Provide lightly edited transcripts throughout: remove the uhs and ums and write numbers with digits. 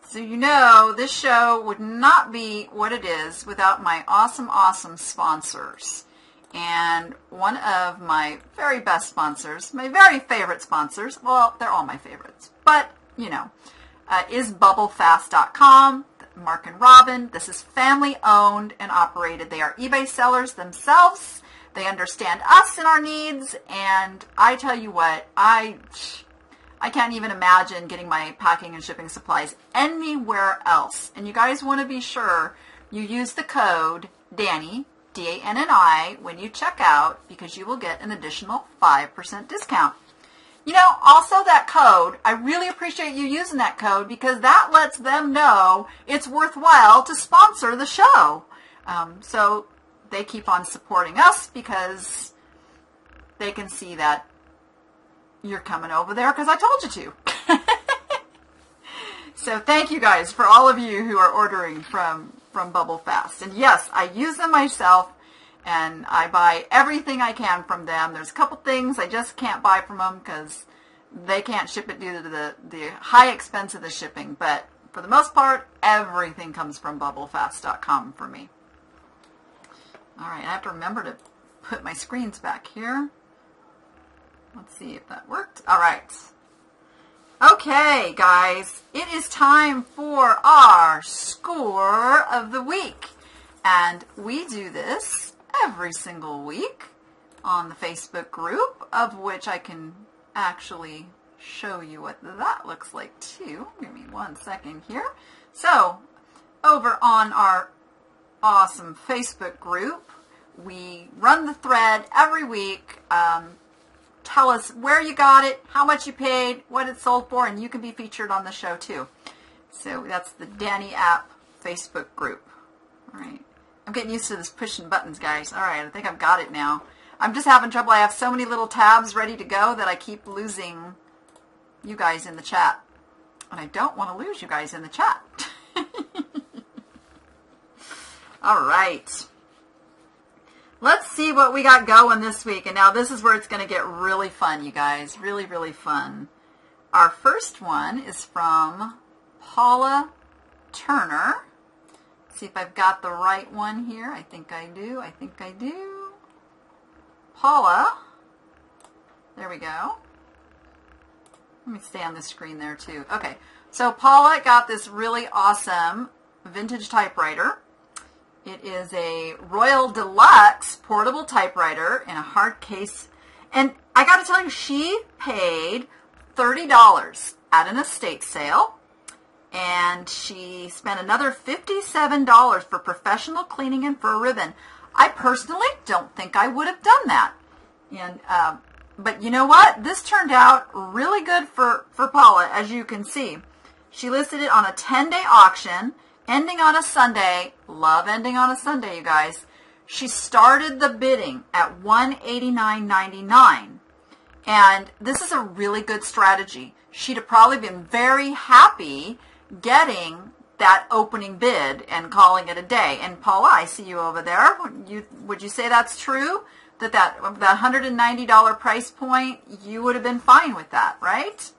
So you know this show would not be what it is without my awesome, awesome sponsors. And one of my very best sponsors, my very favorite sponsors, well, they're all my favorites, but, you know, is bubblefast.com. Mark and Robin. This is family owned and operated. They are eBay sellers themselves. They understand us and our needs. And I tell you what, I can't even imagine getting my packing and shipping supplies anywhere else. And you guys want to be sure you use the code Danni, D-A-N-N-I, when you check out, because you will get an additional 5% discount. You know, also that code, I really appreciate you using that code because that lets them know it's worthwhile to sponsor the show. So they keep on supporting us because they can see that you're coming over there because I told you to. So thank you guys for all of you who are ordering from Bubble Fast. And yes, I use them myself. And I buy everything I can from them. There's a couple things I just can't buy from them because they can't ship it due to the high expense of the shipping. But for the most part, everything comes from bubblefast.com for me. All right, I have to remember to put my screens back here. Let's see if that worked. All right. Okay, guys, it is time for our score of the week. And we do this every single week on the Facebook group, of which I can actually show you what that looks like too. Give me 1 second here. So over on our awesome Facebook group, we run the thread every week. Tell us where you got it, how much you paid, what it sold for, and you can be featured on the show too. So that's the Danni app Facebook group. All right. I'm getting used to this pushing buttons, guys. All right, I think I've got it now. I'm just having trouble. I have so many little tabs ready to go that I keep losing you guys in the chat. And I don't want to lose you guys in the chat. All right. Let's see what we got going this week. And now this is where it's going to get really fun, you guys. Really, really fun. Our first one is from Paula Turner. See if I've got the right one here. I think I do. I think I do. Paula. There we go. Let me stay on the screen there too. Okay. So Paula got this really awesome vintage typewriter. It is a Royal Deluxe portable typewriter in a hard case. And I got to tell you, she paid $30 at an estate sale. And she spent another $57 for professional cleaning and for a ribbon. I personally don't think I would have done that. And but you know what? This turned out really good for Paula, as you can see. She listed it on a 10-day auction, ending on a Sunday. Love ending on a Sunday, you guys. She started the bidding at $189.99. And this is a really good strategy. She'd have probably been very happy getting that opening bid and calling it a day. And Paula, I see you over there. Would you say that's true? That $190 price point, you would have been fine with that, right?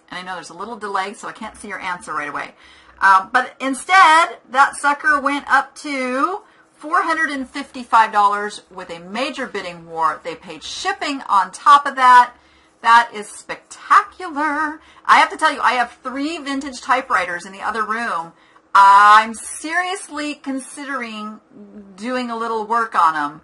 And I know there's a little delay, so I can't see your answer right away. But instead, that sucker went up to $455 with a major bidding war. They paid shipping on top of that. That is spectacular. I have to tell you, I have 3 vintage typewriters in the other room. I'm seriously considering doing a little work on them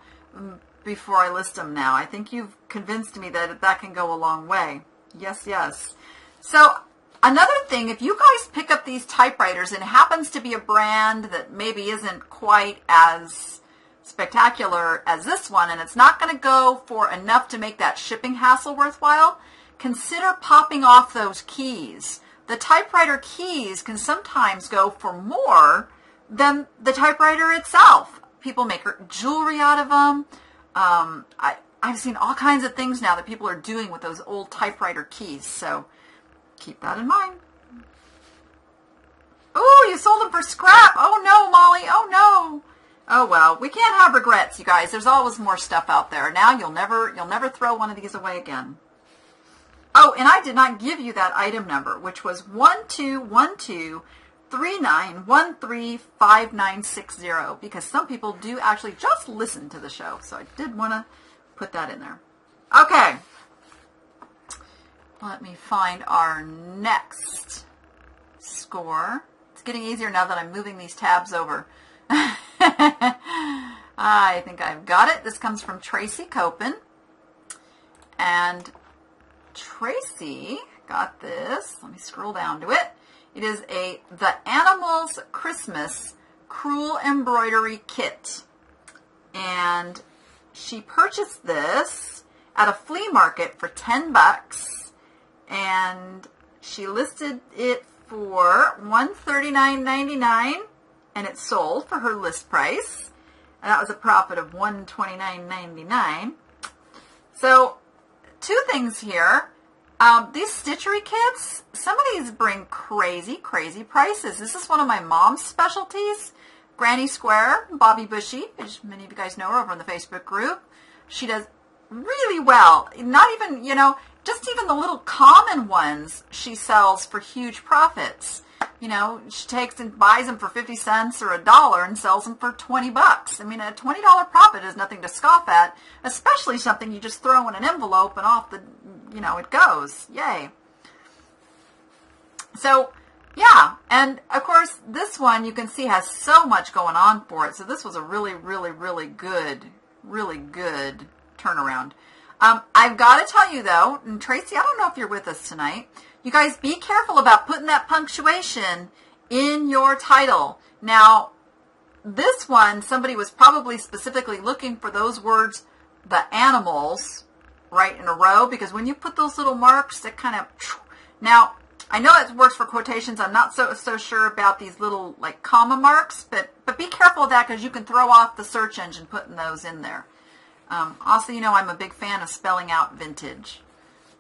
before I list them now. I think you've convinced me that that can go a long way. Yes, yes. So another thing, if you guys pick up these typewriters and it happens to be a brand that maybe isn't quite as spectacular as this one, and it's not going to go for enough to make that shipping hassle worthwhile, consider popping off those keys. The typewriter keys can sometimes go for more than the typewriter itself. People make jewelry out of them. I've seen all kinds of things now that people are doing with those old typewriter keys, so keep that in mind. Oh, you sold them for scrap. Oh no, Molly. Oh no. Oh well, we can't have regrets, you guys. There's always more stuff out there. Now you'll never throw one of these away again. Oh, and I did not give you that item number, which was 121239135960, because some people do actually just listen to the show. So I did want to put that in there. Okay. Let me find our next score. It's getting easier now that I'm moving these tabs over. I think I've got it. This comes from Tracy Copen. And Tracy got this. Let me scroll down to it. It is The Animals Christmas Crewel Embroidery Kit. And she purchased this at a flea market for $10. And she listed it for $139.99. And it sold for her list price. And that was a profit of $129.99. So, two things here. These stitchery kits, some of these bring crazy, crazy prices. This is one of my mom's specialties. Granny Square, Bobby Bushy, as many of you guys know her over in the Facebook group. She does really well. Not even, just even the little common ones she sells for huge profits. She takes and buys them for 50 cents or $1 and sells them for $20. I mean, a $20 profit is nothing to scoff at, especially something you just throw in an envelope and off the, it goes. Yay. So, yeah. And, of course, this one you can see has so much going on for it. So this was a really, really, really good turnaround. I've got to tell you, though, and Tracy, I don't know if you're with us tonight. You guys be careful about putting that punctuation in your title. Now, this one, somebody was probably specifically looking for those words, the animals, right in a row, because when you put those little marks, that kind of, now, I know it works for quotations. I'm not so sure about these little, like, comma marks, but be careful of that because you can throw off the search engine putting those in there. Also, I'm a big fan of spelling out vintage.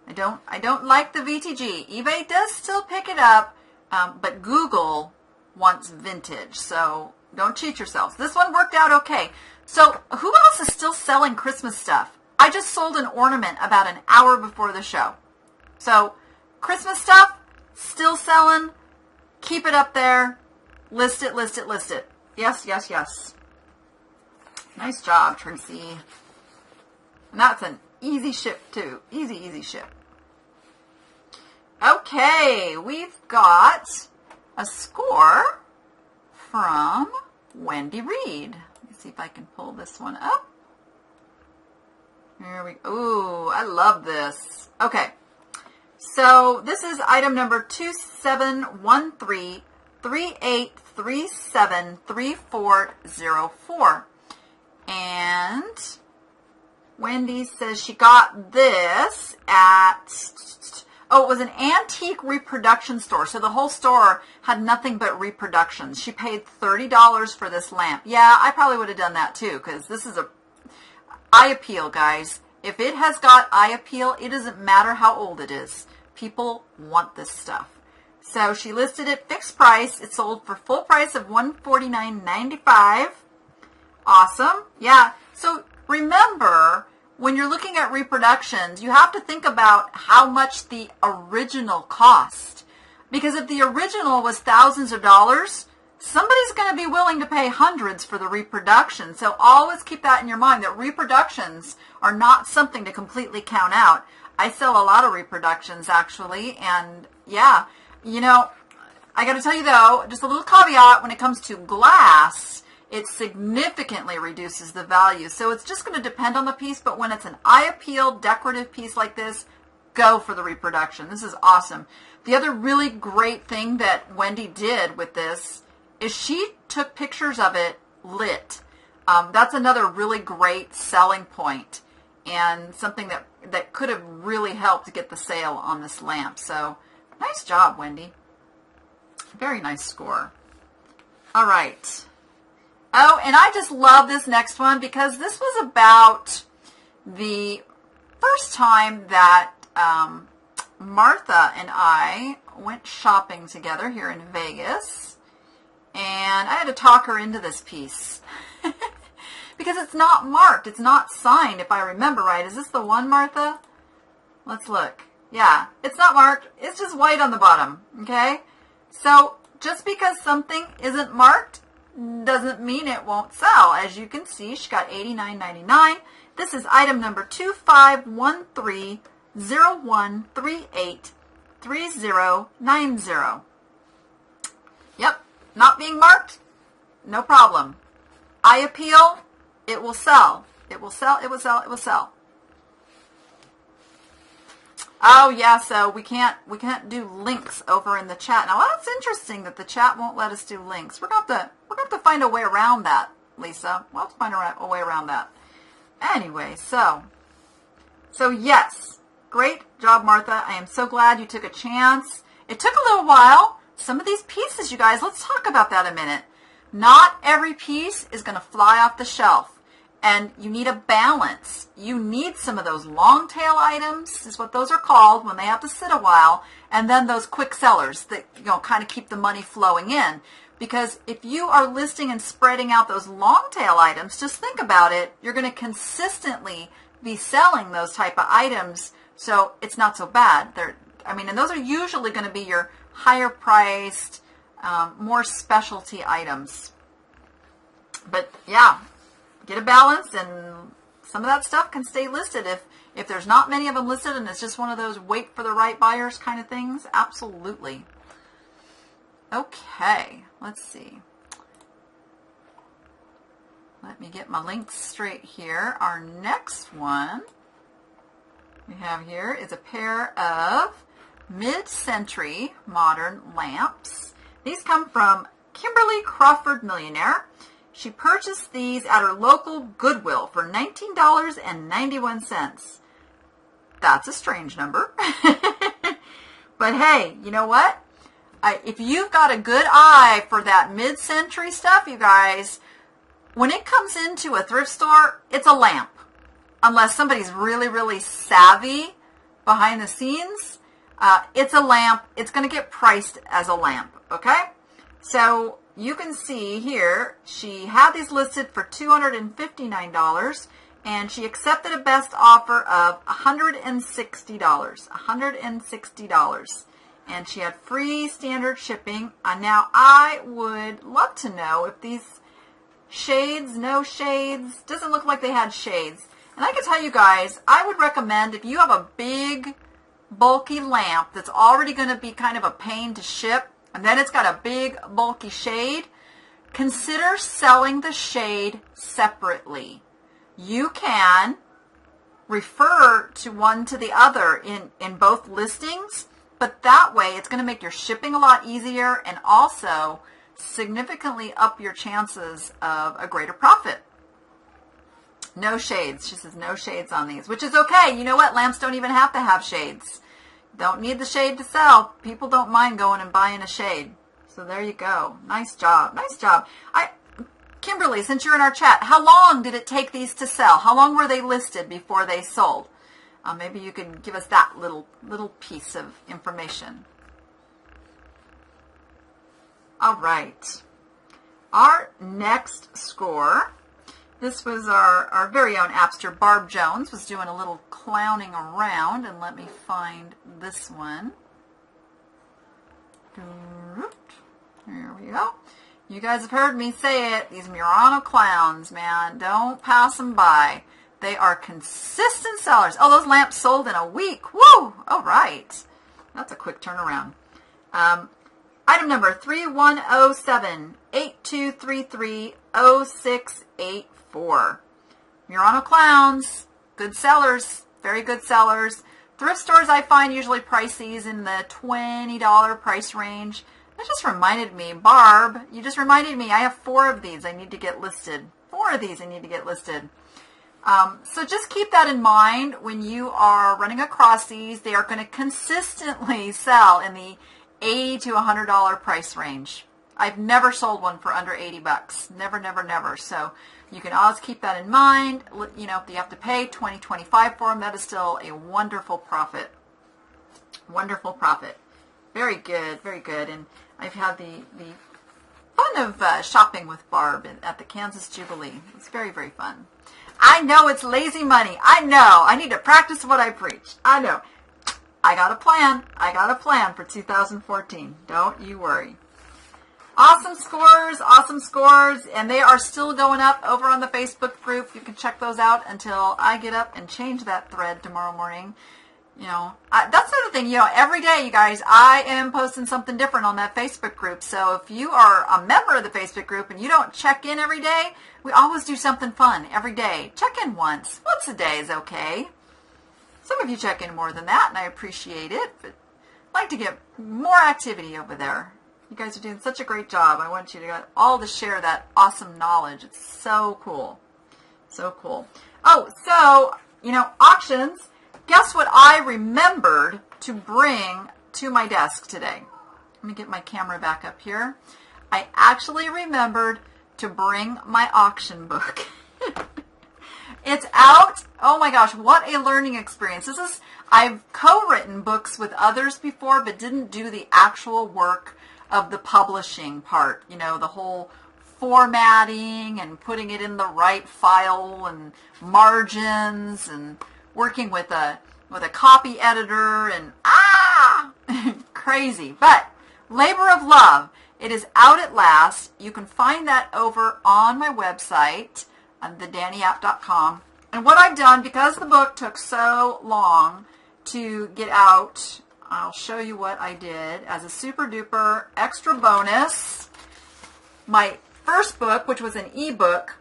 I don't like the VTG. eBay does still pick it up, but Google wants vintage. So don't cheat yourselves. This one worked out okay. So who else is still selling Christmas stuff? I just sold an ornament about an hour before the show. So Christmas stuff, still selling. Keep it up there. List it, list it, list it. Yes, yes, yes. Nice job, Tracy. And that's an easy ship, too. Easy, easy ship. Okay, we've got a score from Wendy Reed. Let me see if I can pull this one up. Here we go. Ooh, I love this. Okay, so this is item number 271338373404. And Wendy says she got this at, it was an antique reproduction store. So the whole store had nothing but reproductions. She paid $30 for this lamp. Yeah, I probably would have done that too, because this is eye appeal, guys. If it has got eye appeal, it doesn't matter how old it is. People want this stuff. So she listed it fixed price. It sold for full price of $149.95. Awesome. Yeah. So remember, when you're looking at reproductions, you have to think about how much the original cost. Because if the original was thousands of dollars, somebody's going to be willing to pay hundreds for the reproduction. So always keep that in your mind, that reproductions are not something to completely count out. I sell a lot of reproductions, actually. And yeah, I got to tell you, though, just a little caveat, when it comes to glass, it significantly reduces the value. So it's just going to depend on the piece, but when it's an eye appeal decorative piece like this, go for the reproduction. This is awesome. The other really great thing that Wendy did with this is she took pictures of it lit. That's another really great selling point and something that could have really helped get the sale on this lamp. So nice job, Wendy. Very nice score. All right. Oh, and I just love this next one because this was about the first time that Martha and I went shopping together here in Vegas. And I had to talk her into this piece because it's not marked. It's not signed, if I remember right. Is this the one, Martha? Let's look. Yeah, it's not marked. It's just white on the bottom, okay? So just because something isn't marked doesn't mean it won't sell. As you can see, she got $89.99. This is item number 251301383090. Yep, not being marked, no problem. I appeal, it will sell. It will sell, it will sell, it will sell. Oh yeah, so we can't do links over in the chat. Now that's interesting that the chat won't let us do links. We're gonna have to find a way around that, Lisa. We'll have to find a way around that. Anyway, so yes, great job, Martha. I am so glad you took a chance. It took a little while. Some of these pieces, you guys, let's talk about that a minute. Not every piece is going to fly off the shelf. And you need a balance. You need some of those long tail items, is what those are called when they have to sit a while, and then those quick sellers that, you know, kind of keep the money flowing in. Because if you are listing and spreading out those long tail items, just think about it, you're going to consistently be selling those type of items, so it's not so bad. And those are usually going to be your higher priced, more specialty items. But yeah, get a balance, and some of that stuff can stay listed. If there's not many of them listed and it's just one of those wait for the right buyers kind of things, absolutely. Okay, let's see. Let me get my links straight here. Our next one we have here is a pair of mid-century modern lamps. These come from Kimberly Crawford Millionaire. She purchased these at her local Goodwill for $19.91. That's a strange number. But hey, you know what? If you've got a good eye for that mid-century stuff, you guys, when it comes into a thrift store, it's a lamp. Unless somebody's really, really savvy behind the scenes, it's a lamp. It's going to get priced as a lamp, okay? So you can see here, she had these listed for $259, and she accepted a best offer of $160. $160. And she had free standard shipping. Now, I would love to know if these shades, no shades, doesn't look like they had shades. And I can tell you guys, I would recommend if you have a big, bulky lamp that's already going to be kind of a pain to ship, and then it's got a big, bulky shade, consider selling the shade separately. You can refer to one to the other in both listings, but that way it's going to make your shipping a lot easier and also significantly up your chances of a greater profit. No shades. She says no shades on these, which is okay. You know what? Lamps don't even have to have shades. Don't need the shade to sell. People don't mind going and buying a shade. So there you go. Nice job. Nice job. Kimberly, since you're in our chat, how long did it take these to sell? How long were they listed before they sold? Maybe you can give us that little piece of information. All right. Our next score, this was our very own appster, Barb Jones, was doing a little clowning around, and let me find this one. Here we go. You guys have heard me say it. These Murano clowns, man, don't pass them by. They are consistent sellers. Oh, those lamps sold in a week. Woo! All right. That's a quick turnaround. Item number 3107-8233-0684. Murano clowns. Good sellers. Very good sellers. Thrift stores, I find, usually price these in the $20 price range. That just reminded me, Barb, you just reminded me, I have 4 of these I need to get listed. 4 of these I need to get listed. So just keep that in mind when you are running across these. They are going to consistently sell in the $80 to $100 price range. I've never sold one for under 80 bucks. Never, never, never. So you can always keep that in mind. You know, if you have to pay $20, $25 for them, that is still a wonderful profit. Wonderful profit. Very good, very good. And I've had the fun of shopping with Barb at the Kansas Jubilee. It's very, very fun. I know it's lazy money. I know. I need to practice what I preach. I know. I got a plan. I got a plan for 2014. Don't you worry. Awesome scores, and they are still going up over on the Facebook group. You can check those out until I get up and change that thread tomorrow morning. You know, that's the other thing, you know, every day, you guys, I am posting something different on that Facebook group. So if you are a member of the Facebook group and you don't check in every day, we always do something fun every day. Check in once a day is okay. Some of you check in more than that, and I appreciate it, but I'd like to get more activity over there. You guys are doing such a great job. I want you to all to share that awesome knowledge. It's so cool. So cool. Oh, so, you know, auctions. Guess what I remembered to bring to my desk today? Let me get my camera back up here. I actually remembered to bring my auction book. It's out. Oh my gosh, what a learning experience. I've co-written books with others before, but didn't do the actual work of the publishing part. You know, the whole formatting and putting it in the right file and margins and working with a copy editor and crazy. But labor of love. It is out at last. You can find that over on my website, thedanniapp.com. And what I've done, because the book took so long to get out, I'll show you what I did as a super duper extra bonus. My first book, which was an ebook,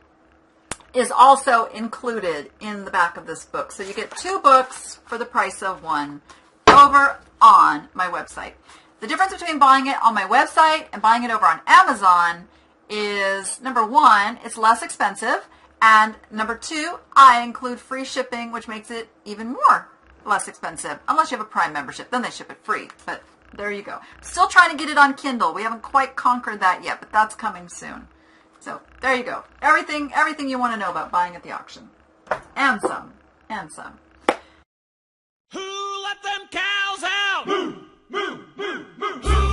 is also included in the back of this book. So you get 2 books for the price of 1 over on my website. The difference between buying it on my website and buying it over on Amazon is, number 1, it's less expensive, and number 2, I include free shipping, which makes it even more less expensive, unless you have a Prime membership. Then they ship it free, but there you go. Still trying to get it on Kindle. We haven't quite conquered that yet, but that's coming soon. So there you go. Everything you want to know about buying at the auction. And some. Who let them cows out? Moo, moo, moo, moo.